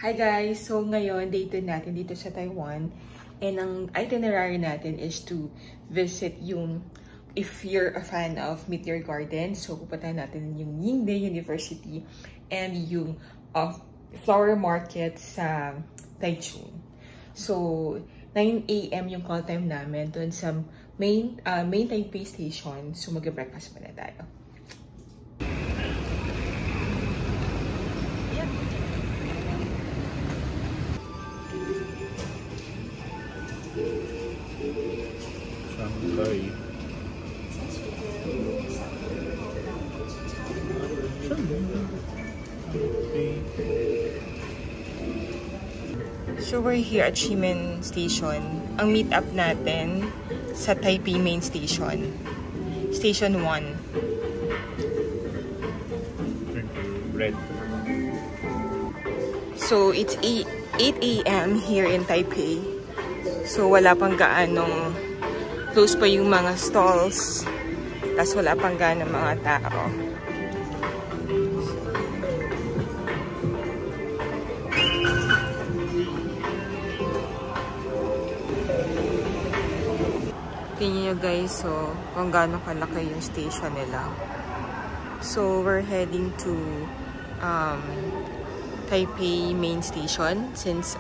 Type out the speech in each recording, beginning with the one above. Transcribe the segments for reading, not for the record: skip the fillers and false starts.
Hi guys! So ngayon, day 2 natin dito sa Taiwan. And ang itinerary natin is to visit yung, if you're a fan of Meteor Garden, so pupuntahan natin yung Yingde University and yung flower market sa Taichung. So 9 AM yung call time namin doon sa main Taipei station. So mag-breakfast muna tayo. So we're here at Ximen Station. Ang meet up natin sa Taipei Main Station. Station 1. Red. So it's 8 AM here in Taipei. So wala pang gaanong close pa yung mga stalls. Tapos wala pang gaanong mga tao. Tingnan nyo guys, so kung gaano kalaki yung station nila. So we're heading to Taipei Main Station since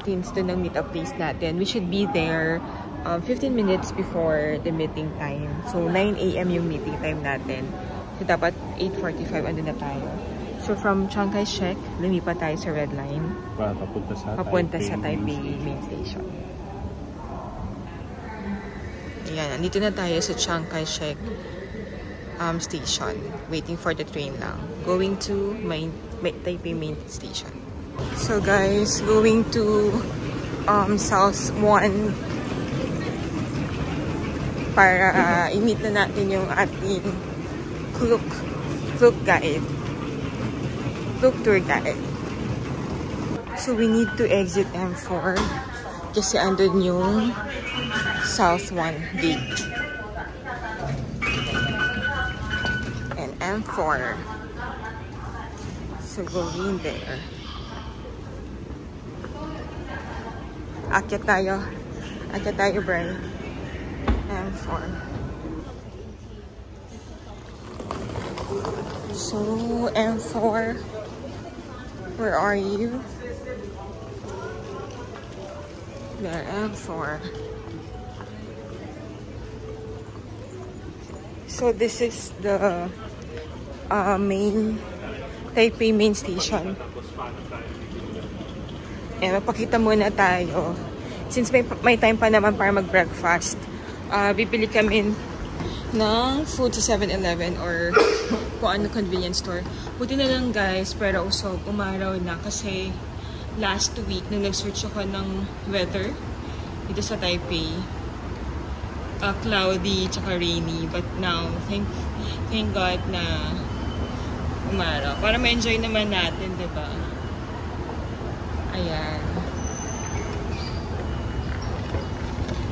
doon ang meet up place natin. We should be there 15 minutes before the meeting time. So 9 AM yung meeting time natin. So dapat 8:45 andun na tayo. So from Chiang Kai-shek, lumipat tayo sa Red Line. Papunta sa Taipei Main Station. Ayan, nandito na tayo sa Chiang Kai-shek station. Waiting for the train lang. Going to Taipei Main Station. So guys, going to South 1 para i-meet na natin yung ating Klook guide. Klook tour guide. So we need to exit M4 kasi andun yung South 1 gate. And M4. So going there. Akyat tayo, Brian. M4. So M4. Where are you? There, M4. So this is the Taipei Main Station. And mapakita muna tayo. Since may time pa naman para mag-breakfast, bibili kami ng food sa 7-Eleven or kung ano convenience store. Buti na lang guys, pero usog, umaraw na kasi last week nung nag-search ako ng weather dito sa Taipei, cloudy tsaka rainy, but now thank God na umaraw para ma-enjoy naman natin, diba? Ayan.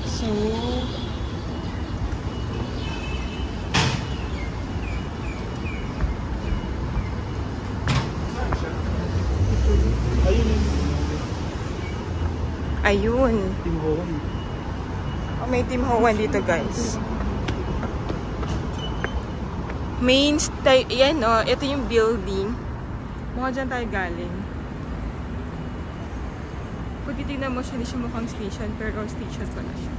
So ayun. Tim Ho Wan. Oh, may Tim Ho Wan dito guys. Yan oh, ito yung building. Mukha dyan tayo galing. Kung titignan mo siya, hindi siya mukhang station, pero station pala siya.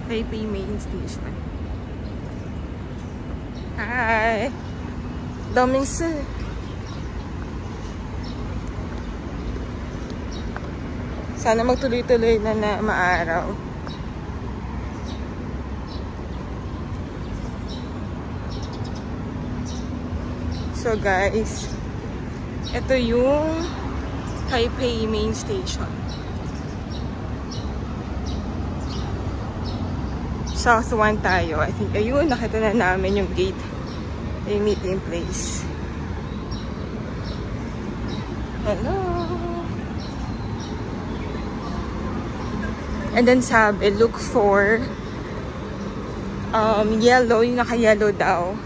Taipei Main Station. Hi! Daming sana magtuloy-tuloy na maaraw. So guys, ito yung Taipei Main Station. South 1 tayo. I think, ayun, nakita na namin yung gate. Yung meeting place. Hello! And then sabi, look for yellow, yung naka-yellow daw.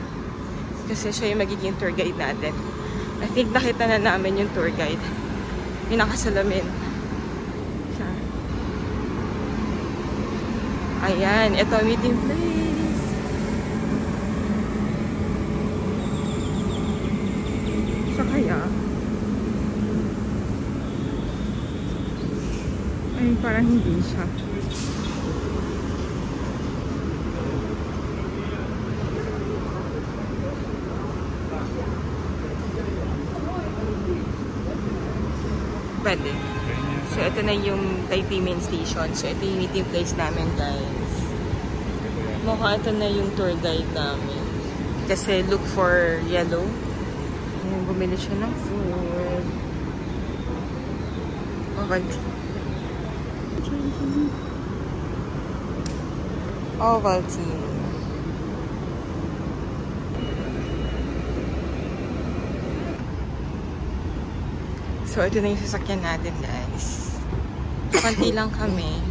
Kasi siya yung magiging tour guide natin. I think nakita na namin yung tour guide. May nakasalamin. Ayan, ito meeting place. Siya kaya? Ay, parang hindi siya. Pwede. So, ito na yung Taipei Main Station. So, ito yung meeting place namin, guys. Mukha ito na yung tour guide namin. Kasi look for yellow. Ayan, bumili siya ng food. Ovaltine. Ovaltine. So, ito na yung sasakyan natin, guys. Konti lang kami.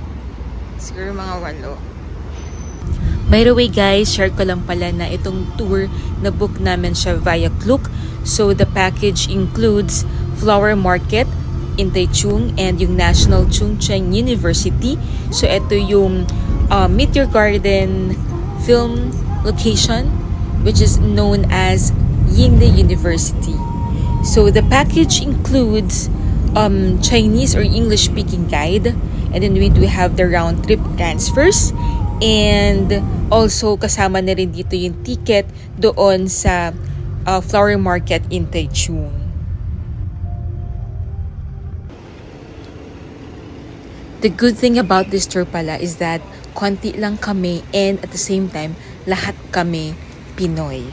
Siguro mga 8. By the way guys, share ko lang pala na itong tour na book namin siya via Klook. So the package includes flower market in Taichung and yung National Chung Cheng University. So ito yung Meteor Garden film location which is known as Yingde University. So the package includes Chinese or English speaking guide, and then we do have the round trip transfers, and also kasama na rin dito yung ticket doon sa flower market in Taichung. The good thing about this tour pala is that konti lang kami and at the same time lahat kami Pinoy.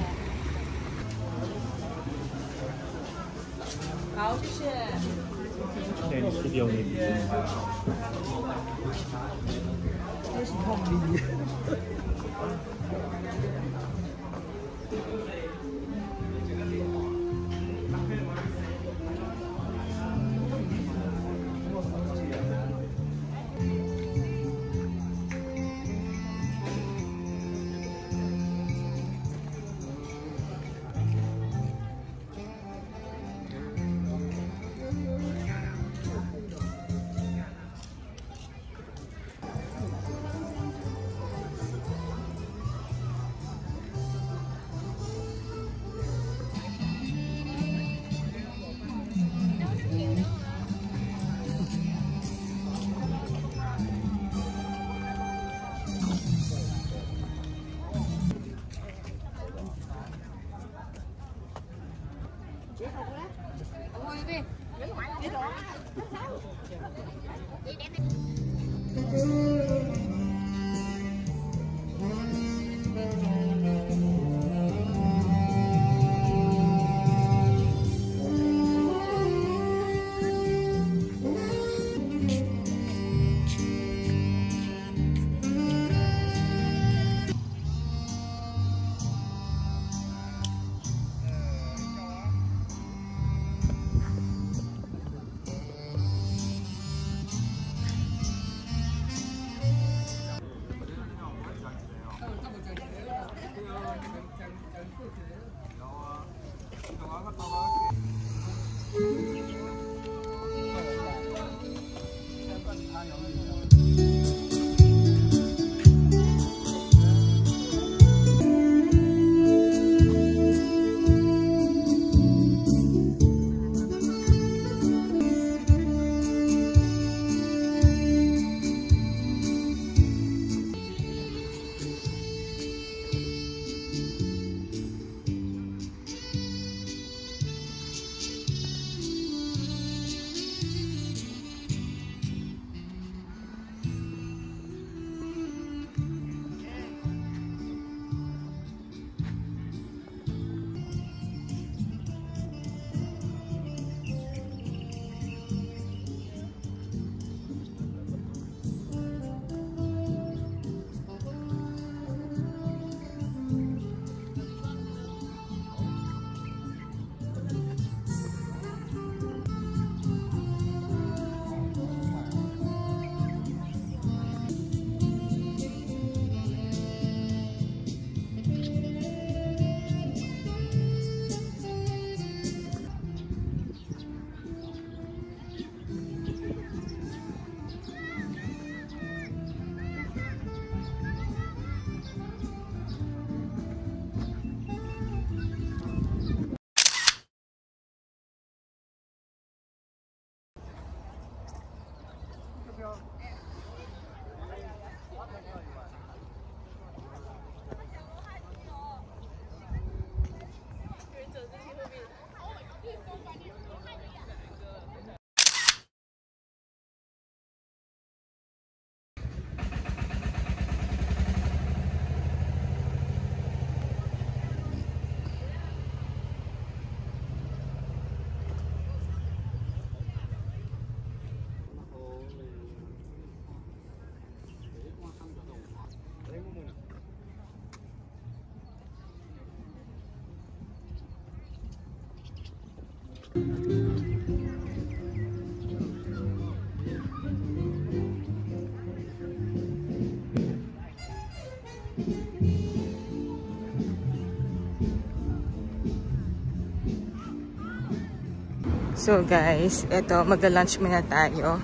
So guys, eto, magla-lunch muna tayo.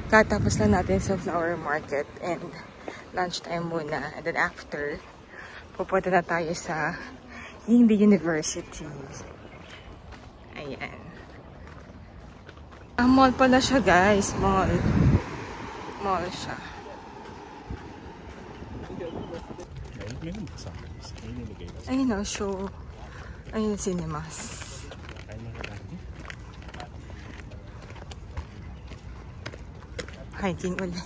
Katapos lang natin sa flower market and lunchtime muna. And then after, pupunta na tayo sa Yingde University. Ayan. Mall pala siya guys, mall. Mall siya. Ayun o, show. Ayun, cinemas. Hiking ulit.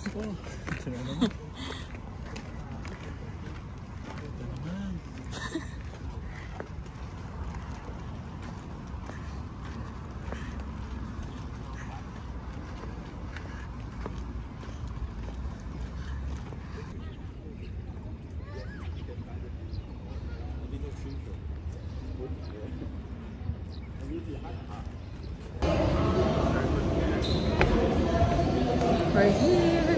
We're here.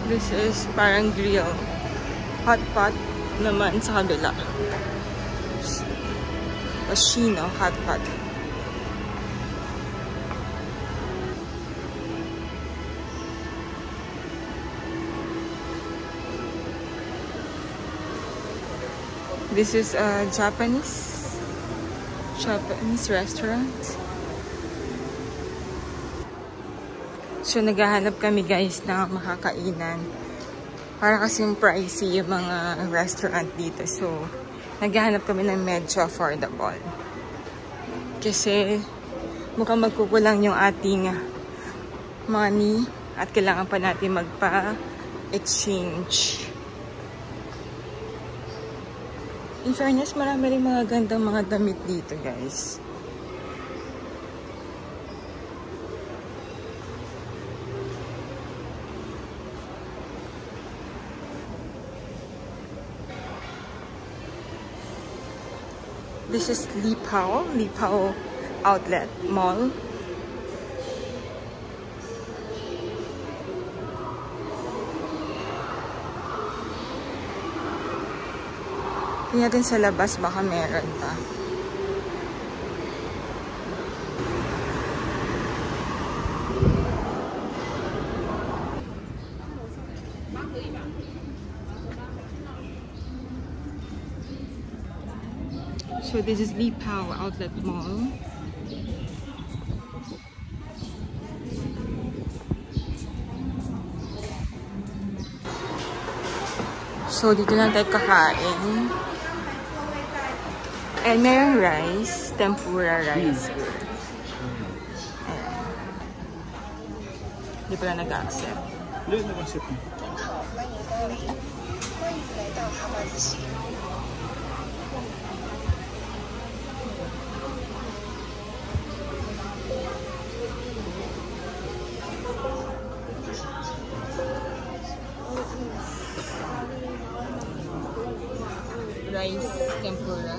This is parang grill. Hot pot naman sa kabila. Oshino hot pot. This is a Japanese restaurant. So naghahanap kami guys ng makakainan. Para kasing pricey yung mga restaurant dito. So naghahanap kami ng medyo affordable. Kasi mukhang magkukulang yung ating money at kailangan pa natin magpa-exchange. In fairness, marami rin mga gandang mga damit dito, guys. This is Lipao Outlet Mall. Tingnan natin sa labas, baka meron pa. So this is Lipao Outlet Mall. So dito lang tayo kakain. And mayroong rice, tempura rice. Ayan. Hindi pala nag-accept. Hindi nag-accept. Rice, tempura.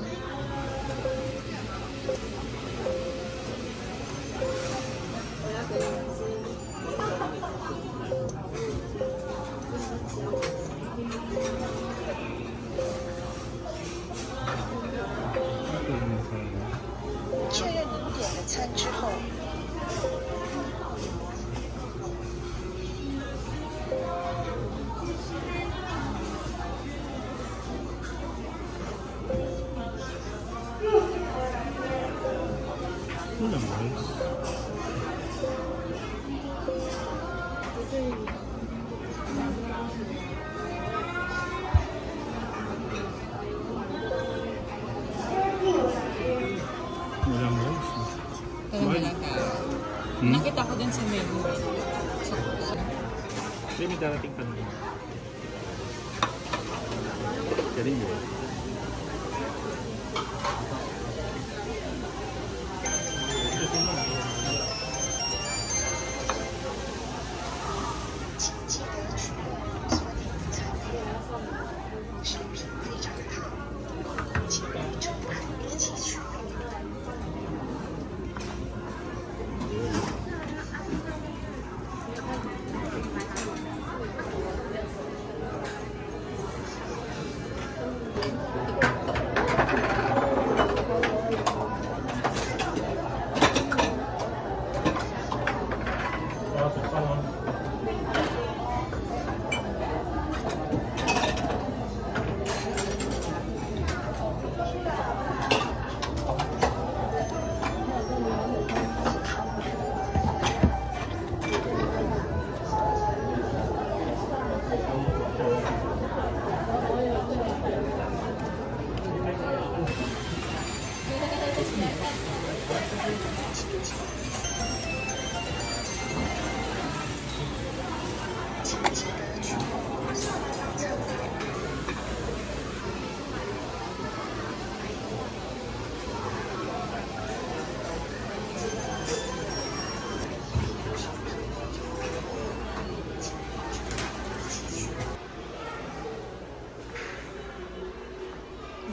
Nakita ko din sa menu. Hindi, may darating pa naman. Galing mo.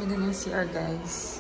Ganda ng CR, guys.